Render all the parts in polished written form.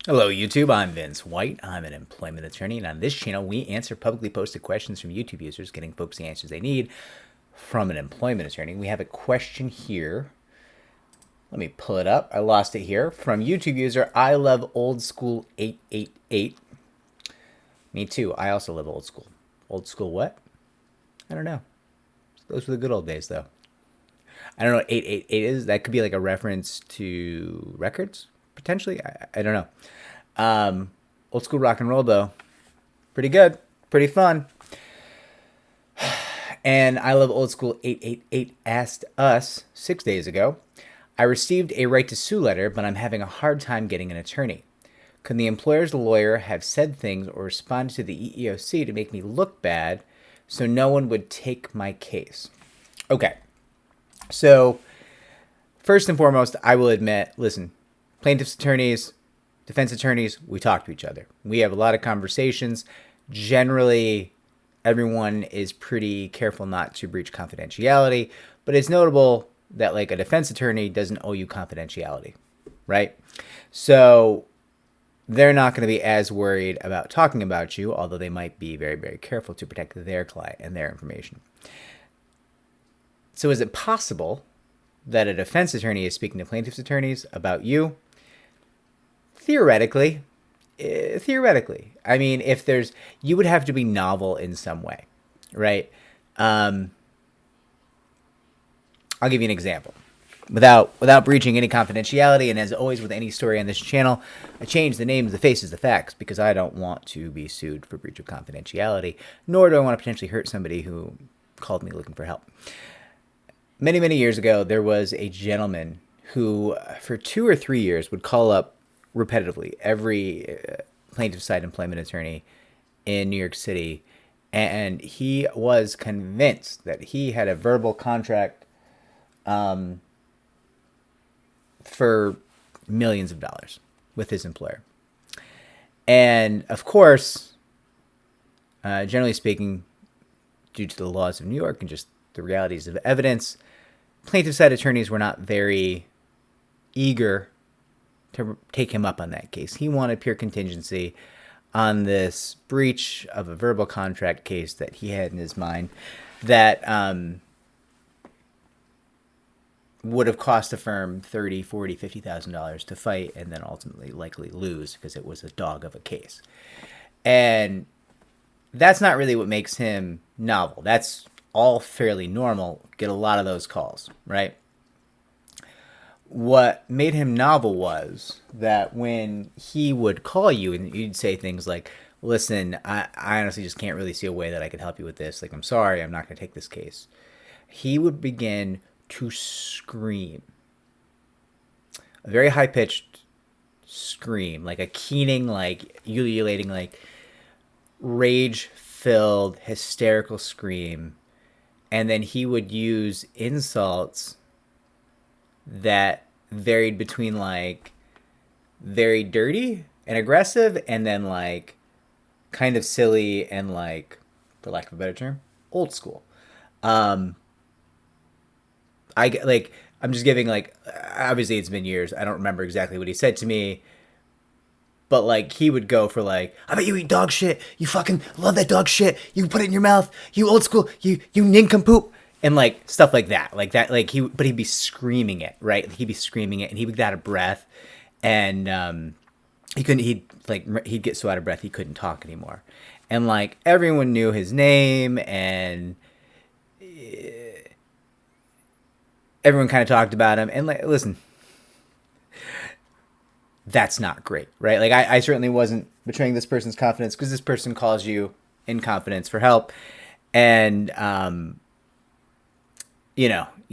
Hello, YouTube. I'm Vince White. I'm an employment attorney, and on this channel, we answer publicly posted questions from YouTube users, getting folks the answers they need from an employment attorney. We have a question here. Let me pull it up. I lost it here from YouTube user I love old school 888. Me too. I also love old school. Old school what? I don't know. Those were the good old days, though. I don't know what 888 is. That could be like a reference to records, potentially. I don't know. Old school rock and roll, though. Pretty good. Pretty fun. And I love old school 888 asked us 6 days ago. I received a right to sue letter, but I'm having a hard time getting an attorney. Could the employer's lawyer have said things or responded to the EEOC to make me look bad so no one would take my case? Okay. So, first and foremost, I will admit, listen, plaintiffs' attorneys, defense attorneys, we talk to each other. We have a lot of conversations. Generally, everyone is pretty careful not to breach confidentiality, but it's notable that like a defense attorney doesn't owe you confidentiality, right? So they're not going to be as worried about talking about you, although they might be very, very careful to protect their client and their information. So is it possible that a defense attorney is speaking to plaintiff's attorneys about you? Theoretically. Theoretically. I mean, if there's, you would have to be novel in some way, right? I'll give you an example. Without breaching any confidentiality, and as always with any story on this channel, I change the names, the faces, the facts, because I don't want to be sued for breach of confidentiality, nor do I want to potentially hurt somebody who called me looking for help. Many, many years ago, there was a gentleman who, for 2 or 3 years, would call up repetitively every plaintiff side employment attorney in New York City, and he was convinced that he had a verbal contract for millions of dollars with his employer. And of course, generally speaking, due to the laws of New York and just the realities of evidence, plaintiff side attorneys were not very eager to take him up on that case. He wanted pure contingency on this breach of a verbal contract case that he had in his mind that would have cost the firm $30,000, $40,000, $50,000 to fight and then ultimately likely lose because it was a dog of a case. And that's not really what makes him novel. That's all fairly normal. Get a lot of those calls, right? What made him novel was that when he would call you and you'd say things like, listen, I honestly just can't really see a way that I could help you with this. Like, I'm sorry, I'm not going to take this case. He would begin to scream. A very high-pitched scream, like a keening, like ululating, like rage-filled, hysterical scream. And then he would use insults that varied between like very dirty and aggressive and then like kind of silly and like, for lack of a better term, old school. I'm just giving like, obviously it's been years. I don't remember exactly what he said to me, but like he would go for like, I bet you eat dog shit. You fucking love that dog shit. You put it in your mouth. You old school. You nincompoop. And like stuff like that, like he'd be screaming it, right? He'd be screaming it, and he would get out of breath, and he'd get so out of breath he couldn't talk anymore, and like everyone knew his name, and everyone kind of talked about him, and like, listen, that's not great, right? Like I certainly wasn't betraying this person's confidence because this person calls you in confidence for help, and you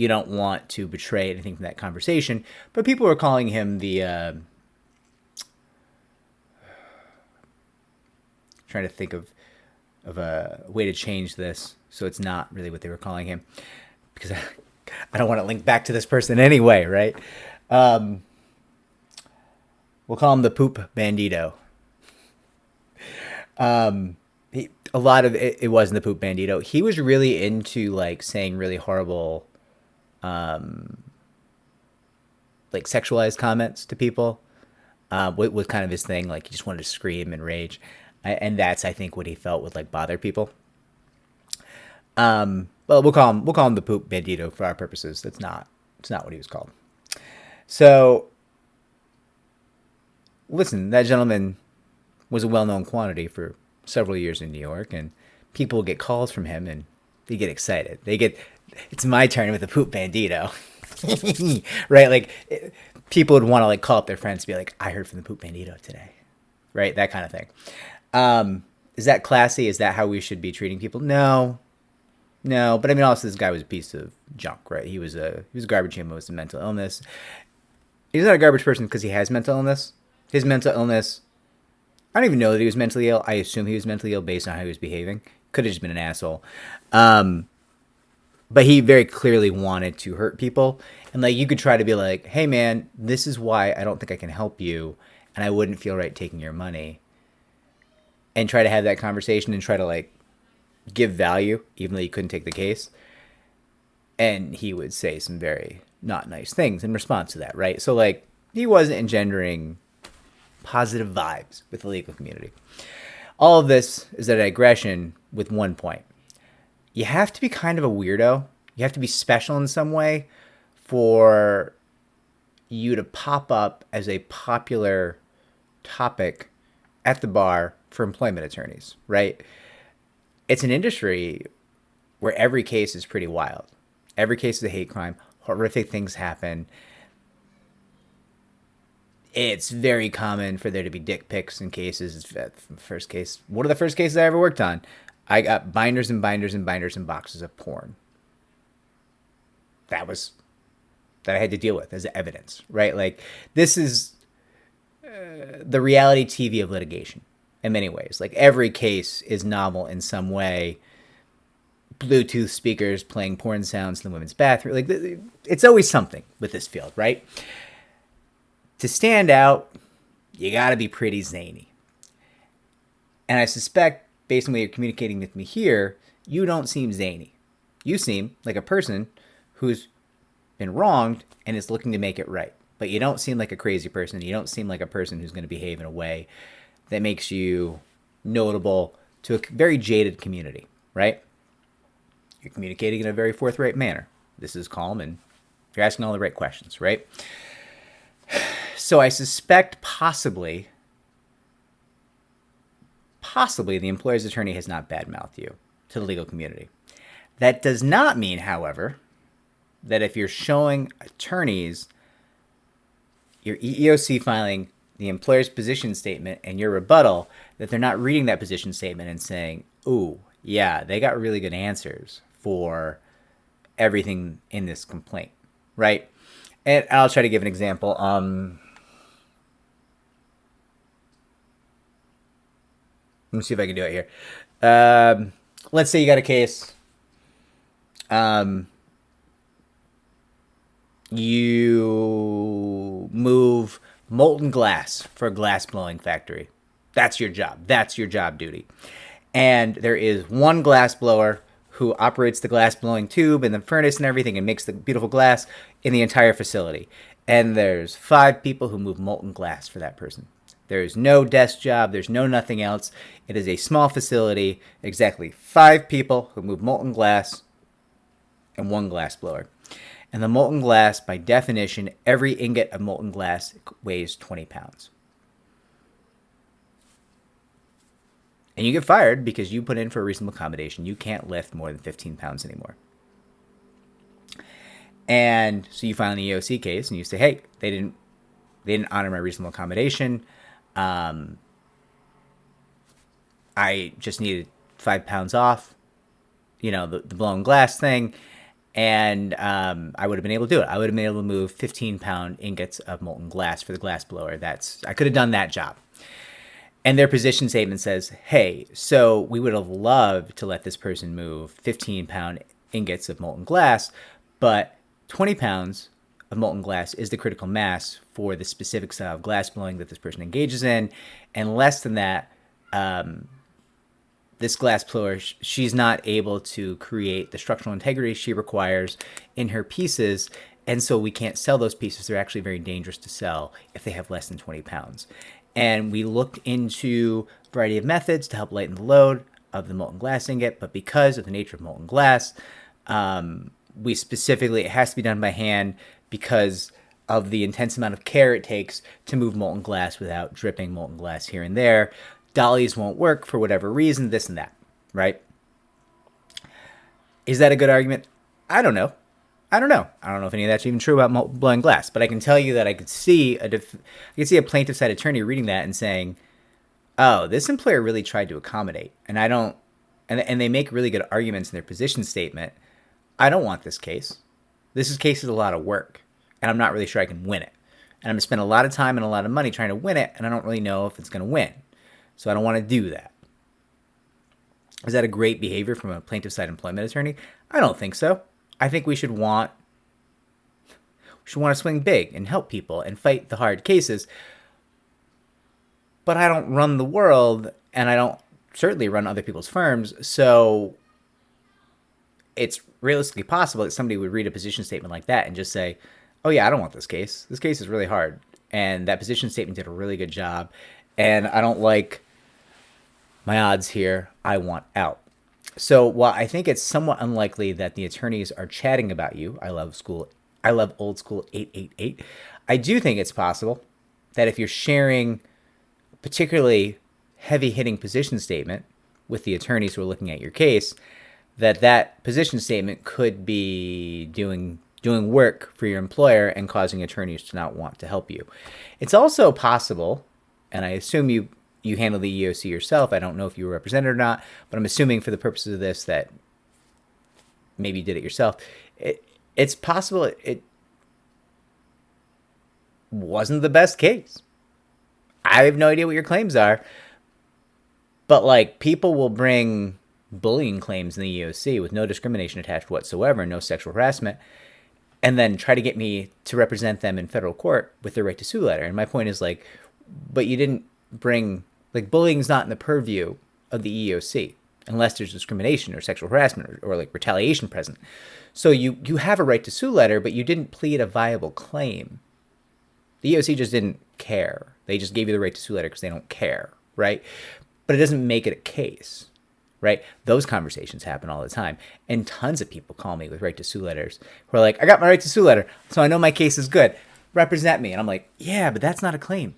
don't want to betray anything from that conversation. But people were calling him the, trying to think of a way to change this so it's not really what they were calling him, because I don't want to link back to this person anyway, right? We'll call him the Poop Bandito. A lot of it wasn't the Poop Bandito. He was really into like saying really horrible, like sexualized comments to people. was kind of his thing. Like he just wanted to scream and rage, and that's I think what he felt would like bother people. Well, we'll call him the Poop Bandito for our purposes. It's not what he was called. So listen, that gentleman was a well-known quantity for several years in New York, and people get calls from him, and they get excited. It's my turn with the Poop Bandito, right? Like people would want to like call up their friends, and be like, "I heard from the Poop Bandito today," right? That kind of thing. Is that classy? Is that how we should be treating people? No, no. But I mean, also this guy was a piece of junk, right? He was a garbage human with some mental illness. He's not a garbage person because he has mental illness. His mental illness, I don't even know that he was mentally ill. I assume he was mentally ill based on how he was behaving. Could have just been an asshole. But he very clearly wanted to hurt people. And like you could try to be like, hey man, this is why I don't think I can help you, and I wouldn't feel right taking your money. And try to have that conversation and try to like give value, even though you couldn't take the case. And he would say some very not nice things in response to that, right? So like he wasn't engendering positive vibes with the legal community. All of this is a digression with one point. You have to be kind of a weirdo. You have to be special in some way for you to pop up as a popular topic at the bar for employment attorneys, right? It's an industry where every case is pretty wild. Every case is a hate crime. Horrific things happen. It's very common for there to be dick pics in cases. First case, one of the first cases I ever worked on, I got binders and binders and binders and boxes of porn. That I had to deal with as evidence, right? Like this is the reality TV of litigation in many ways. Like every case is novel in some way. Bluetooth speakers playing porn sounds in the women's bathroom. Like it's always something with this field, right? To stand out, you got to be pretty zany. And I suspect, based on what you're communicating with me here, you don't seem zany. You seem like a person who's been wronged and is looking to make it right. But you don't seem like a crazy person. You don't seem like a person who's going to behave in a way that makes you notable to a very jaded community, right? You're communicating in a very forthright manner. This is calm and you're asking all the right questions, right? So I suspect possibly the employer's attorney has not badmouthed you to the legal community. That does not mean, however, that if you're showing attorneys your EEOC filing, the employer's position statement, and your rebuttal, that they're not reading that position statement and saying, ooh, yeah, they got really good answers for everything in this complaint, right? And I'll try to give an example. Let me see if I can do it here. Let's say you got a case. You move molten glass for a glass blowing factory. That's your job. That's your job duty. And there is one glass blower who operates the glass blowing tube and the furnace and everything and makes the beautiful glass in the entire facility. And there's 5 people who move molten glass for that person. There is no desk job. There's no nothing else. It is a small facility. Exactly 5 people who move molten glass and 1 glass blower. And the molten glass, by definition, every ingot of molten glass weighs 20 pounds. And you get fired because you put in for a reasonable accommodation. You can't lift more than 15 pounds anymore. And so you file an EEOC case and you say, hey, they didn't honor my reasonable accommodation. I just needed 5 pounds off, the blown glass thing. And I would have been able to do it. I would have been able to move 15-pound ingots of molten glass for the glass blower. I could have done that job. And their position statement says, hey, so we would have loved to let this person move 15-pound ingots of molten glass, but 20 pounds of molten glass is the critical mass for the specific style of glass blowing that this person engages in. And less than that, this glass blower, she's not able to create the structural integrity she requires in her pieces And so we can't sell those pieces. They're actually very dangerous to sell if they have less than 20 pounds. And we looked into a variety of methods to help lighten the load of the molten glass ingot, but because of the nature of molten glass, we specifically, it has to be done by hand because of the intense amount of care it takes to move molten glass without dripping molten glass here and there. Dollies won't work for whatever reason, this and that, right? Is that a good argument? I don't know. I don't know if any of that's even true about blowing glass, but I can tell you that I could see a plaintiff side attorney reading that and saying, "Oh, this employer really tried to accommodate," and I don't, and they make really good arguments in their position statement. I don't want this case. This case is a lot of work, and I'm not really sure I can win it. And I'm going to spend a lot of time and a lot of money trying to win it, and I don't really know if it's going to win. So I don't want to do that. Is that a great behavior from a plaintiff side employment attorney? I don't think so. I think we should want to swing big and help people and fight the hard cases. But I don't run the world, and I don't certainly run other people's firms, so it's realistically possible that somebody would read a position statement like that and just say, "Oh yeah, I don't want this case. This case is really hard." And that position statement did a really good job, and I don't like my odds here. I want out. So while I think it's somewhat unlikely that the attorneys are chatting about you, I love old school 888, I do think it's possible that if you're sharing a particularly heavy-hitting position statement with the attorneys who are looking at your case, that position statement could be doing work for your employer and causing attorneys to not want to help you. It's also possible, and I assume you handle the EEOC yourself. I don't know if you were represented or not, but I'm assuming for the purposes of this that maybe you did it yourself. It's possible it wasn't the best case. I have no idea what your claims are, but like people will bring bullying claims in the EEOC with no discrimination attached whatsoever, no sexual harassment, and then try to get me to represent them in federal court with their right to sue letter. And my point is like, but you didn't bring, like bullying is not in the purview of the EEOC unless there's discrimination or sexual harassment or like retaliation present. So you have a right to sue letter, but you didn't plead a viable claim. The EEOC just didn't care. They just gave you the right to sue letter because they don't care, right? But it doesn't make it a case, right? Those conversations happen all the time. And tons of people call me with right to sue letters who are like, "I got my right to sue letter, so I know my case is good. Represent me." And I'm like, "Yeah, but that's not a claim."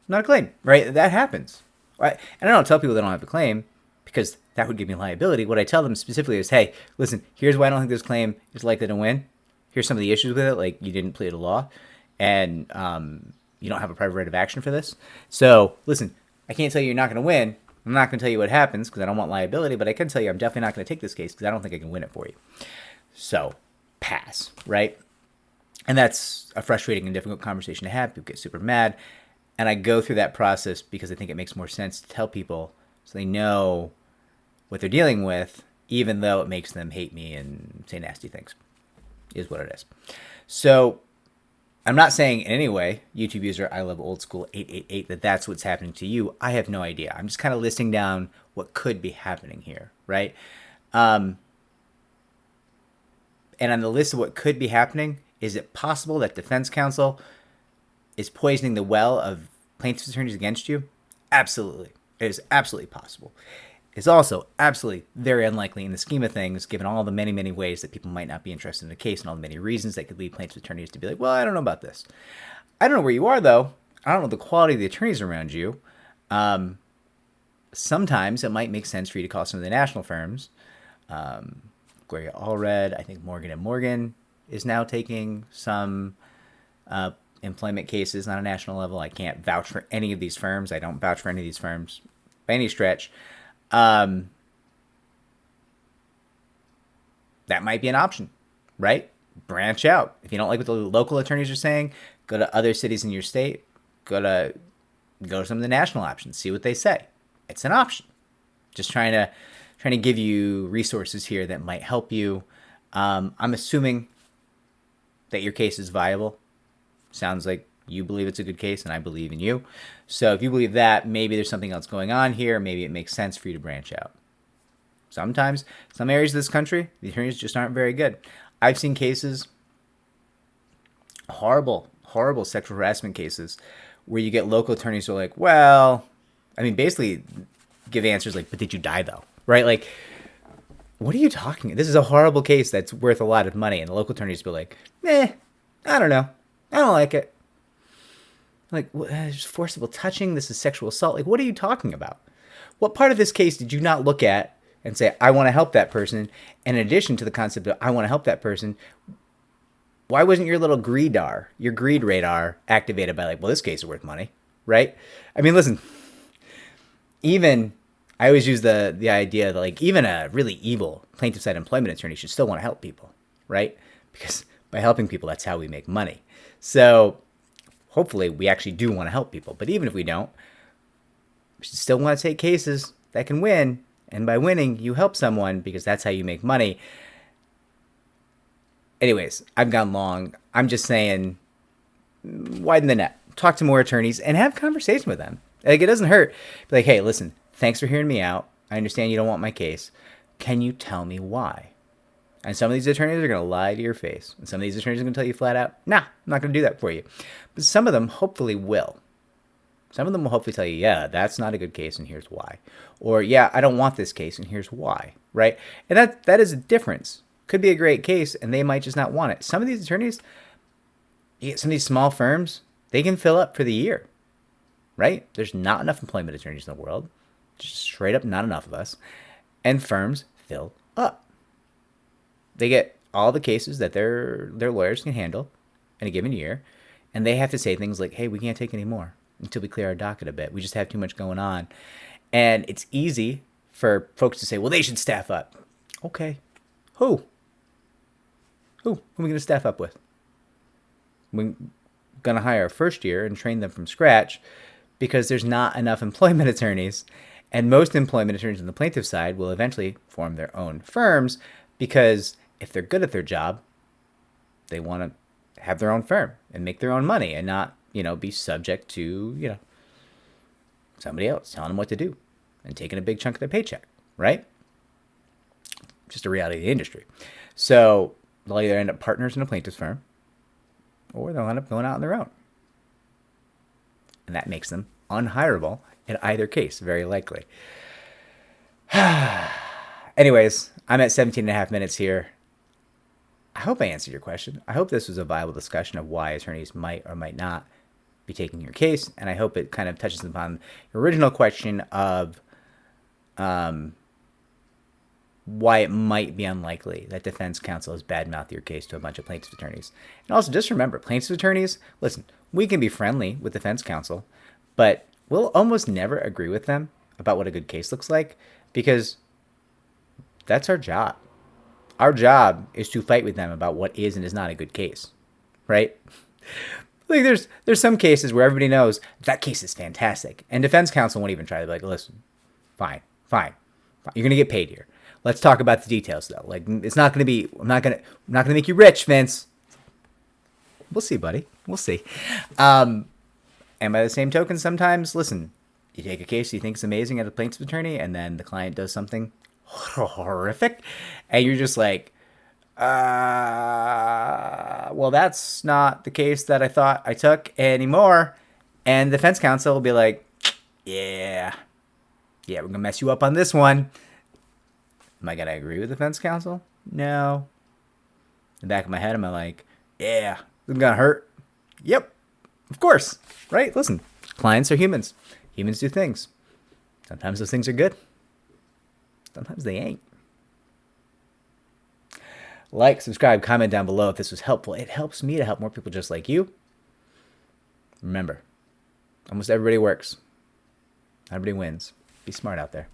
Not a claim, right? That happens. Right? And I don't tell people they don't have a claim because that would give me liability. What I tell them specifically is, "Hey, listen, here's why I don't think this claim is likely to win. Here's some of the issues with it, like you didn't plead a law, and you don't have a private right of action for this. So, listen, I can't tell you you're not going to win. I'm not going to tell you what happens because I don't want liability, but I can tell you I'm definitely not going to take this case because I don't think I can win it for you. So, pass, right?" And that's a frustrating and difficult conversation to have. People get super mad. And I go through that process because I think it makes more sense to tell people so they know what they're dealing with, even though it makes them hate me and say nasty things, is what it is. So I'm not saying in any way, YouTube user I love old school 888, that that's what's happening to you. I have no idea. I'm just kind of listing down what could be happening here, right? And on the list of what could be happening, is it possible that defense counsel is poisoning the well of plaintiff's attorneys against you? Absolutely. It is absolutely possible. It's also absolutely very unlikely in the scheme of things, given all the many, many ways that people might not be interested in the case and all the many reasons that could lead plaintiff's attorneys to be like, "Well, I don't know about this." I don't know where you are, though. I don't know the quality of the attorneys around you. Sometimes it might make sense for you to call some of the national firms. Gloria Allred, I think Morgan & Morgan is now taking some employment cases on a national level. I can't vouch for any of these firms. I don't vouch for any of these firms by any stretch. That might be an option, right? Branch out. If you don't like what the local attorneys are saying, go to other cities in your state. Go to some of the national options. See what they say. It's an option. Just trying to give you resources here that might help you. I'm assuming that your case is viable. Sounds like you believe it's a good case, and I believe in you. So if you believe that, maybe there's something else going on here. Maybe it makes sense for you to branch out. Sometimes, some areas of this country, the attorneys just aren't very good. I've seen cases Horrible, horrible sexual harassment cases where you get local attorneys who are like, well, I mean, basically give answers like, but did you die though? Right? Like, what are you talking? This is a horrible case that's worth a lot of money. And the local attorneys be like, I don't know. I don't like it. Like, just forcible touching. This is sexual assault. Like, what are you talking about? What part of this case did you not look at and say, I want to help that person? And in addition to the concept of I want to help that person, why wasn't your little your greed radar activated by like, well, this case is worth money, right? I mean, listen, even I always use the idea that like even a really evil plaintiff side employment attorney should still want to help people, right? Because by helping people, that's how we make money. So hopefully we actually do want to help people. But even if we don't, we should still want to take cases that can win. And by winning, you help someone because that's how you make money. Anyways, I've gone long. I'm just saying, widen the net. Talk to more attorneys and have a conversation with them. Like, it doesn't hurt. Be like, hey, listen, thanks for hearing me out. I understand you don't want my case. Can you tell me why? And some of these attorneys are going to lie to your face. And some of these attorneys are going to tell you flat out, nah, I'm not going to do that for you. But some of them hopefully will. Some of them will hopefully tell you, yeah, that's not a good case and here's why. Or, yeah, I don't want this case and here's why, right? And that is a difference. Could be a great case and they might just not want it. Some of these attorneys, some of these small firms, they can fill up for the year, right? There's not enough employment attorneys in the world. Just straight up not enough of us. And firms fill up. They get all the cases that their lawyers can handle in a given year. And they have to say things like, hey, we can't take any more until we clear our docket a bit. We just have too much going on. And it's easy for folks to say, well, they should staff up. Okay. Who? Who are we going to staff up with? We're going to hire a first year and train them from scratch because there's not enough employment attorneys. And most employment attorneys on the plaintiff side will eventually form their own firms because if they're good at their job, they want to have their own firm and make their own money and not, be subject to, somebody else telling them what to do and taking a big chunk of their paycheck, right? Just a reality of the industry. So they'll either end up partners in a plaintiff's firm or they'll end up going out on their own. And that makes them unhireable in either case, very likely. Anyways, I'm at 17 and a half minutes here. I hope I answered your question. I hope this was a viable discussion of why attorneys might or might not be taking your case. And I hope it kind of touches upon your original question of why it might be unlikely that defense counsel has badmouthed your case to a bunch of plaintiff's attorneys. And also just remember, plaintiff's attorneys, listen, we can be friendly with defense counsel, but we'll almost never agree with them about what a good case looks like because that's our job. Our job is to fight with them about what is and is not a good case, right? Like there's some cases where everybody knows that case is fantastic, and defense counsel won't even try to be like, listen, fine, you're gonna get paid here. Let's talk about the details though. Like it's not gonna be, I'm not gonna make you rich, Vince. We'll see, buddy. We'll see. And by the same token, sometimes, listen, you take a case you think is amazing at a plaintiff's attorney, and then the client does something horrific, and you're just like, well, that's not the case that I thought I took anymore. And the defense counsel will be like, yeah, we're gonna mess you up on this one. Am I gonna agree with the defense counsel? No. In the back of my head, am I like, yeah, it's gonna hurt? Yep, of course, right? Listen, clients are humans. Humans do things. Sometimes those things are good. Sometimes they ain't. Like, subscribe, comment down below if this was helpful. It helps me to help more people just like you. Remember, almost everybody works. Everybody wins. Be smart out there.